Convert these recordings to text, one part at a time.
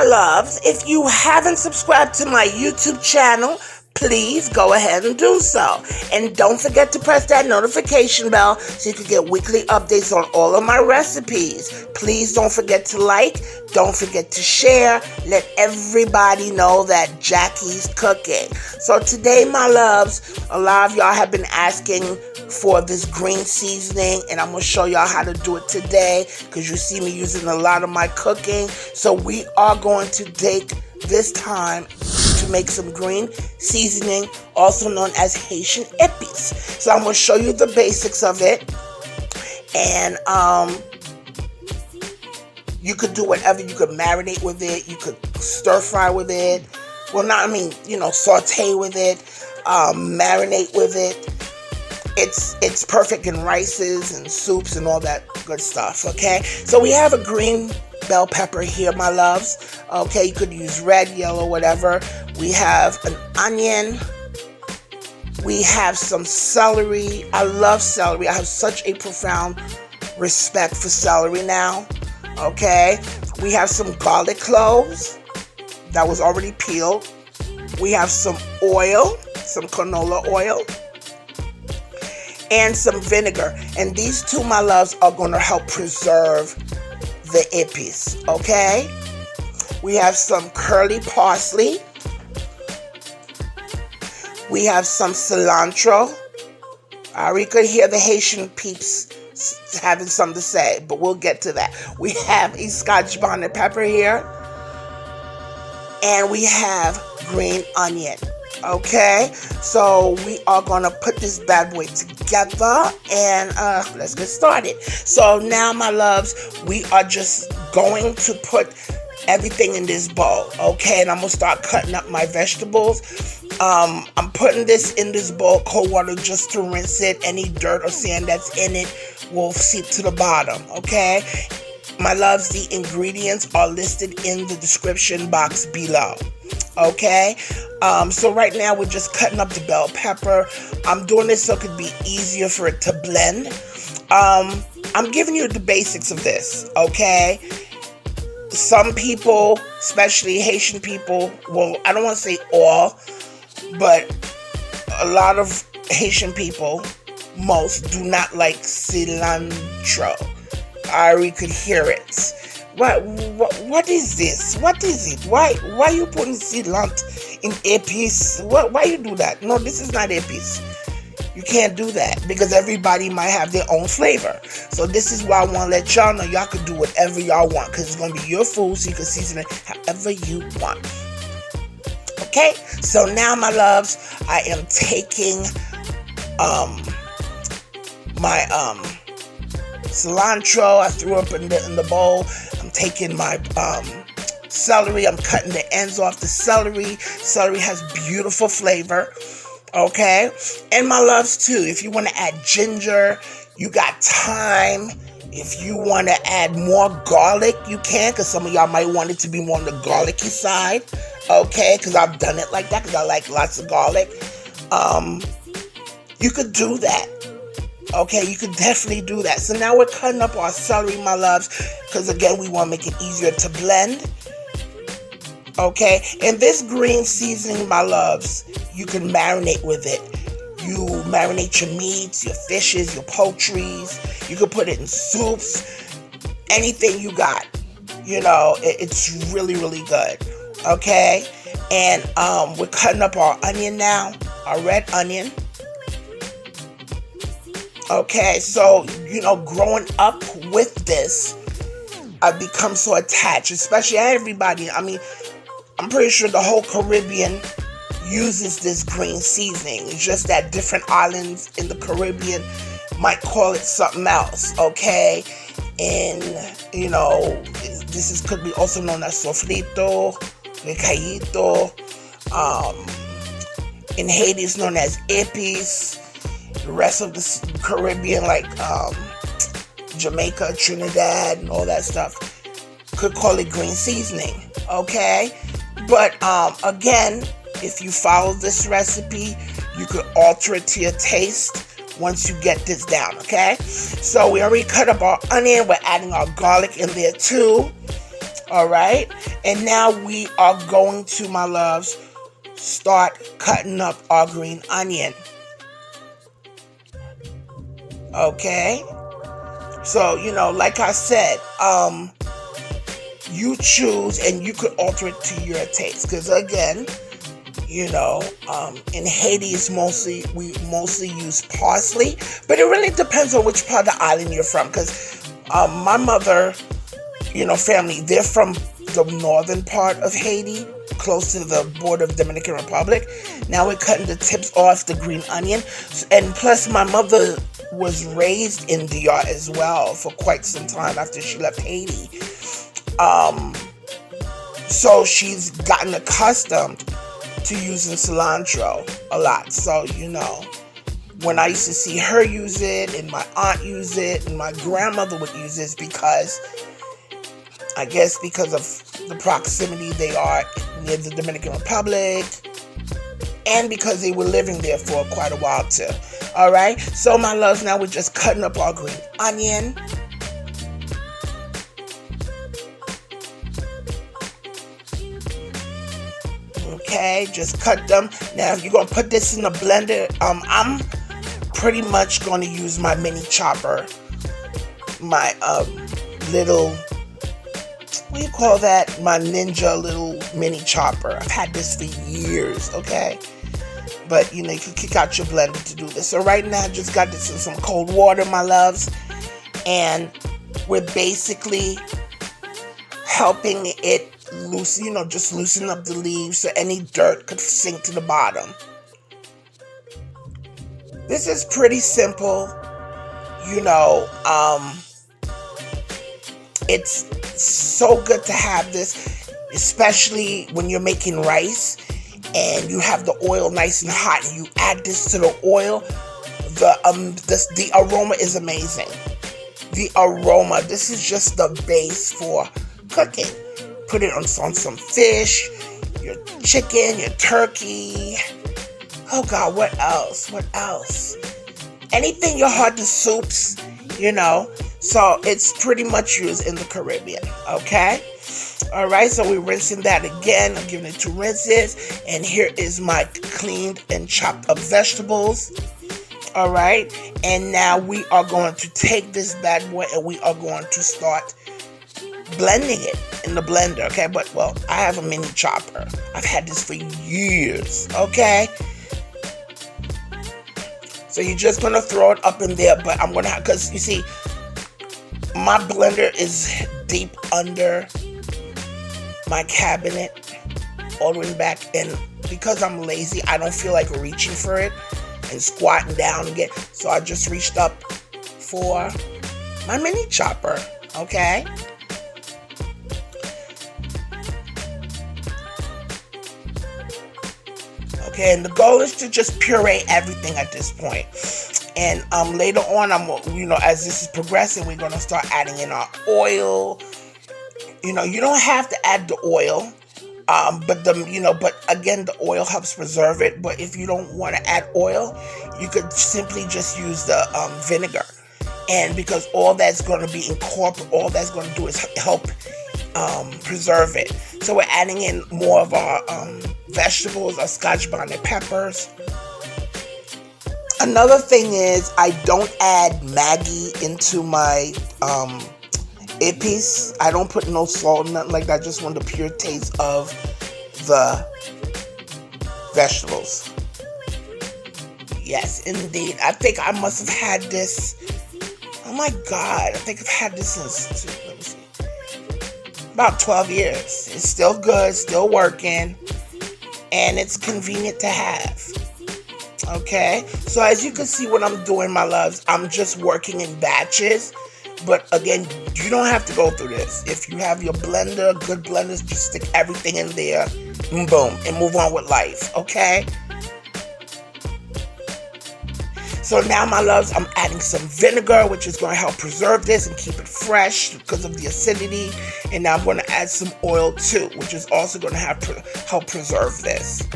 my loves, if you haven't subscribed to my YouTube channel, please go ahead and do so. And don't forget to press that notification bell so you can get weekly updates on all of my recipes. Please don't forget to like, don't forget to share. Let everybody know that Jackie's cooking. So today, my loves, a lot of y'all have been asking for this green seasoning, and I'm going to show y'all how to do it today because you see me using a lot of my cooking. So we are going to take this time to make some green seasoning, also known as Haitian Epis. So I'm going to show you the basics of it, and you could do whatever. You could marinate with it, you could stir fry with it, saute with it, marinate with it. It's perfect in rices and soups and all that good stuff, okay? So we have a green bell pepper here, my loves. Okay, you could use red, yellow, whatever. We have an onion. We have some celery. I love celery. I have such a profound respect for celery now, okay? We have some garlic cloves that was already peeled. We have some oil, some canola oil, and some vinegar. And these two, my loves, are going to help preserve the epis, okay? We have some curly parsley. We have some cilantro. I already could hear the Haitian peeps having something to say, but we'll get to that. We have a Scotch bonnet pepper here. And we have green onion. Okay, so we are gonna put this bad boy together and let's get started. So now, my loves, we are just going to put everything in this bowl, okay? And I'm gonna start cutting up my vegetables. I'm putting this in this bowl, cold water, just to rinse it. Any dirt or sand that's in it will seep to the bottom, okay? My loves, the ingredients are listed in the description box below. Okay, so right now we're just cutting up the bell pepper. I'm doing this so it could be easier for it to blend. I'm giving you the basics of this, okay? Some people, especially Haitian people, well, I don't want to say all, but a lot of Haitian people, most, do not like cilantro. I already could hear it. What is this? What is it? Why you putting cilantro in epis? Why you do that? No, this is not epis. You can't do that because everybody might have their own flavor. So this is why I want to let y'all know y'all can do whatever y'all want because it's going to be your food, so you can season it however you want. Okay, so now, my loves, I am taking my cilantro. I threw up in the bowl. I'm taking my celery. I'm cutting the ends off the celery. Celery has beautiful flavor, okay? And my loves too, if you want to add ginger, you got thyme. If you want to add more garlic, you can, because some of y'all might want it to be more on the garlicky side, okay? Because I've done it like that because I like lots of garlic. You could do that. Okay, you could definitely do that. So now we're cutting up our celery, my loves, because again, we want to make it easier to blend. Okay, and this green seasoning, my loves, you can marinate with it. You marinate your meats, your fishes, your poultries. You can put it in soups, anything you got. It's really, really good. Okay, and we're cutting up our onion now, our red onion. Okay, so, growing up with this, I've become so attached, especially everybody. I mean, I'm pretty sure the whole Caribbean uses this green seasoning. It's just that different islands in the Caribbean might call it something else, okay? And, could be also known as sofrito, recayito. In Haiti, it's known as epis. The rest of the Caribbean, like Jamaica, Trinidad, and all that stuff, could call it green seasoning, okay? But again, if you follow this recipe, you could alter it to your taste once you get this down, okay? So we already cut up our onion. We're adding our garlic in there too. All right. And now we are going to, my loves, start cutting up our green onion. Okay. So, like I said, you choose and you could alter it to your taste. Because again, in Haiti we mostly use parsley, but it really depends on which part of the island you're from. Because my mother, family, they're from the northern part of Haiti, close to the border of Dominican Republic. Now we're cutting the tips off the green onion, and plus my mother was raised in DR as well for quite some time after she left Haiti. So she's gotten accustomed to using cilantro a lot. So, when I used to see her use it, and my aunt use it, and my grandmother would use this because of the proximity they are near the Dominican Republic, and because they were living there for quite a while too. All right. So, my loves, now we're just cutting up our green onion. Okay, just cut them. Now you're gonna put this in the blender. I'm pretty much gonna use my mini chopper, my little, what do you call that? My Ninja little mini chopper. I've had this for years. Okay, but you can kick out your blender to do this. So right now, I just got this in some cold water, my loves, and we're basically helping it just loosen up the leaves so any dirt could sink to the bottom. This is pretty simple. It's so good to have this, especially when you're making rice and you have the oil nice and hot and you add this to the oil. The aroma is amazing. The aroma, this is just the base for cooking. Put it on some fish, your chicken, your turkey. Oh God, what else? Anything your heart to soups, So it's pretty much used in the Caribbean, okay? All right, so we're rinsing that again. I'm giving it 2 rinses. And here is my cleaned and chopped up vegetables. All right, and now we are going to take this bad boy and we are going to start blending it in the blender, okay? But, I have a mini chopper. I've had this for years, okay? So you're just going to throw it up in there, but I'm going to because you see, my blender is deep under my cabinet, all the way back, and because I'm lazy, I don't feel like reaching for it and squatting down again. So I just reached up for my mini chopper, okay? Okay, and the goal is to just puree everything at this point. And later on, as this is progressing, we're gonna start adding in our oil. You don't have to add the oil, but again, the oil helps preserve it. But if you don't want to add oil, you could simply just use the vinegar. And because all that's going to be incorporated, all that's going to do is help preserve it. So we're adding in more of our vegetables, our scotch bonnet peppers. Another thing is I don't add Maggi into my Epis. I don't put no salt, nothing like that. I just want the pure taste of the vegetables. Yes, indeed. I think I must have had this. Oh my God. I think I've had this since, let me see, about 12 years. It's still good, still working, and it's convenient to have. Okay, so as you can see what I'm doing, my loves, I'm just working in batches. But again, you don't have to go through this. If you have your blender, good blenders, just stick everything in there, and boom, and move on with life, okay? So now, my loves, I'm adding some vinegar, which is going to help preserve this and keep it fresh because of the acidity. And now I'm going to add some oil too, which is also going to help preserve this.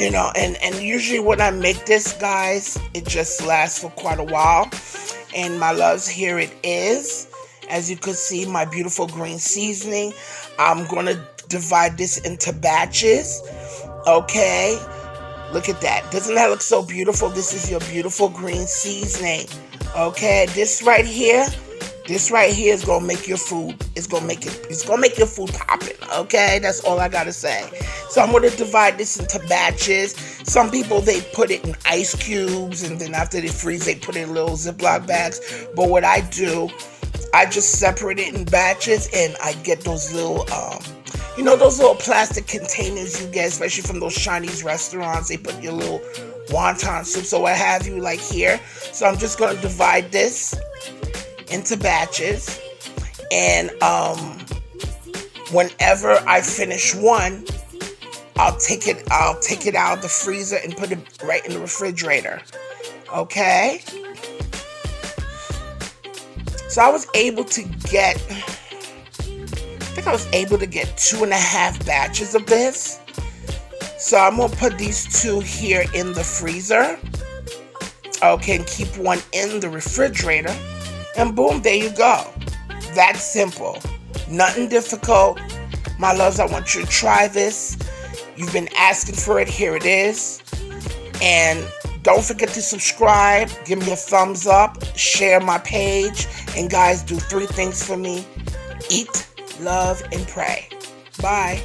And usually when I make this, guys, it just lasts for quite a while. And my loves, here it is. As you can see, my beautiful green seasoning. I'm going to divide this into batches. Okay. Look at that. Doesn't that look so beautiful? This is your beautiful green seasoning. Okay. This right here is gonna make your food. It's gonna make your food popping. Okay, that's all I gotta say. So I'm gonna divide this into batches. Some people, they put it in ice cubes, and then after they freeze, they put it in little Ziploc bags. But what I do, I just separate it in batches, and I get those little those little plastic containers you get, especially from those Chinese restaurants. They put your little wonton soups or what have you, like here. So I'm just gonna divide this into batches, and whenever I finish one, I'll take it out of the freezer and put it right in the refrigerator. Okay, so I was able to get 2.5 batches of this. So I'm gonna put these 2 here in the freezer, okay, and keep one in the refrigerator. And boom, there you go. That's simple. Nothing difficult. My loves, I want you to try this. You've been asking for it. Here it is. And don't forget to subscribe. Give me a thumbs up. Share my page. And guys, do 3 things for me. Eat, love, and pray. Bye.